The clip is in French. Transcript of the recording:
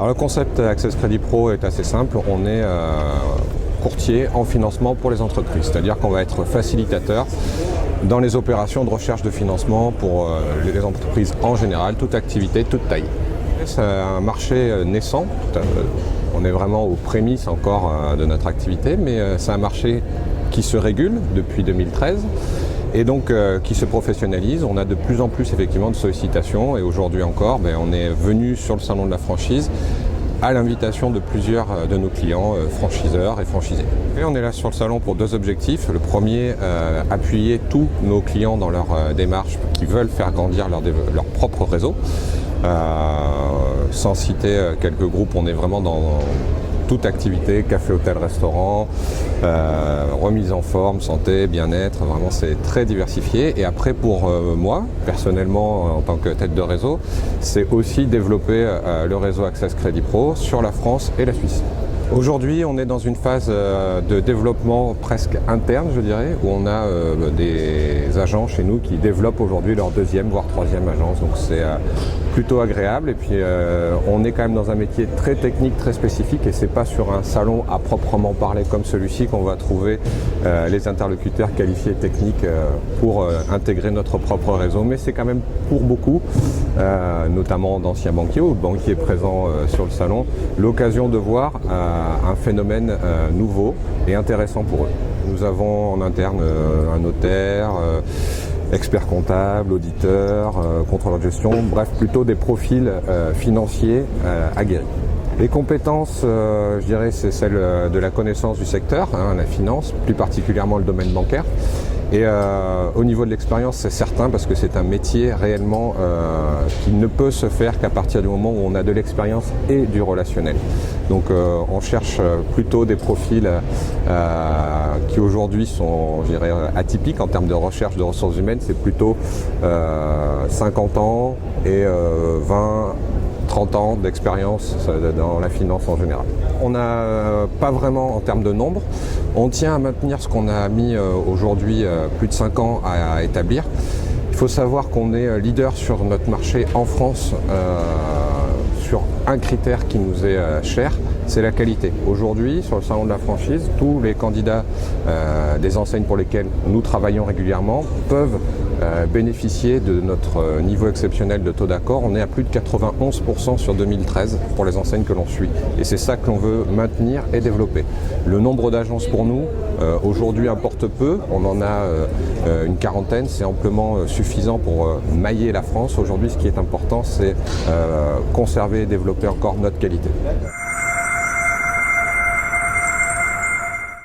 Alors le concept Access Credit Pro est assez simple. On est courtier en financement pour les entreprises, c'est-à-dire qu'on va être facilitateur dans les opérations de recherche de financement pour les entreprises en général, toute activité, toute taille. C'est un marché naissant, on est vraiment aux prémices encore de notre activité, mais c'est un marché qui se régule depuis 2013 et donc qui se professionnalise. On a de plus en plus effectivement de sollicitations et aujourd'hui encore, on est venu sur le salon de la franchise à l'invitation de plusieurs de nos clients franchiseurs et franchisés. Et on est là sur le salon pour deux objectifs. Le premier, appuyer tous nos clients dans leur démarche qui veulent faire grandir leur propre réseau. Sans citer quelques groupes, on est vraiment dans toute activité, café, hôtel, restaurant, remise en forme, santé, bien-être, vraiment c'est très diversifié. Et après pour moi, personnellement en tant que tête de réseau, c'est aussi développer le réseau Access Credit Pro sur la France et la Suisse. Aujourd'hui, on est dans une phase de développement presque interne, je dirais, où on a des agents chez nous qui développent aujourd'hui leur deuxième, voire troisième agence. Donc c'est plutôt agréable. Et puis on est quand même dans un métier très technique, très spécifique, et c'est pas sur un salon à proprement parler comme celui-ci qu'on va trouver les interlocuteurs qualifiés techniques pour intégrer notre propre réseau. Mais c'est quand même pour beaucoup, notamment d'anciens banquiers ou de banquiers présents sur le salon, l'occasion de voir un phénomène nouveau et intéressant pour eux. Nous avons en interne un notaire, expert comptable, auditeur, contrôleur de gestion, bref, plutôt des profils financiers aguerris. Les compétences, je dirais, c'est celle de la connaissance du secteur, la finance, plus particulièrement le domaine bancaire. Et au niveau de l'expérience, c'est certain parce que c'est un métier réellement qui ne peut se faire qu'à partir du moment où on a de l'expérience et du relationnel. Donc on cherche plutôt des profils qui aujourd'hui sont, je dirais, atypiques en termes de recherche de ressources humaines. C'est plutôt 50 ans et 20-30 ans d'expérience dans la finance en général. On n'a pas vraiment en termes de nombre. On tient à maintenir ce qu'on a mis aujourd'hui plus de 5 ans à établir. Il faut savoir qu'on est leader sur notre marché en France sur un critère qui nous est cher, c'est la qualité. Aujourd'hui, sur le salon de la franchise, tous les candidats des enseignes pour lesquelles nous travaillons régulièrement peuvent bénéficier de notre niveau exceptionnel de taux d'accord. On est à plus de 91% sur 2013 pour les enseignes que l'on suit. Et c'est ça que l'on veut maintenir et développer. Le nombre d'agences pour nous, aujourd'hui, importe peu. On en a une quarantaine, c'est amplement suffisant pour mailler la France. Aujourd'hui, ce qui est important, c'est conserver et développer encore notre qualité.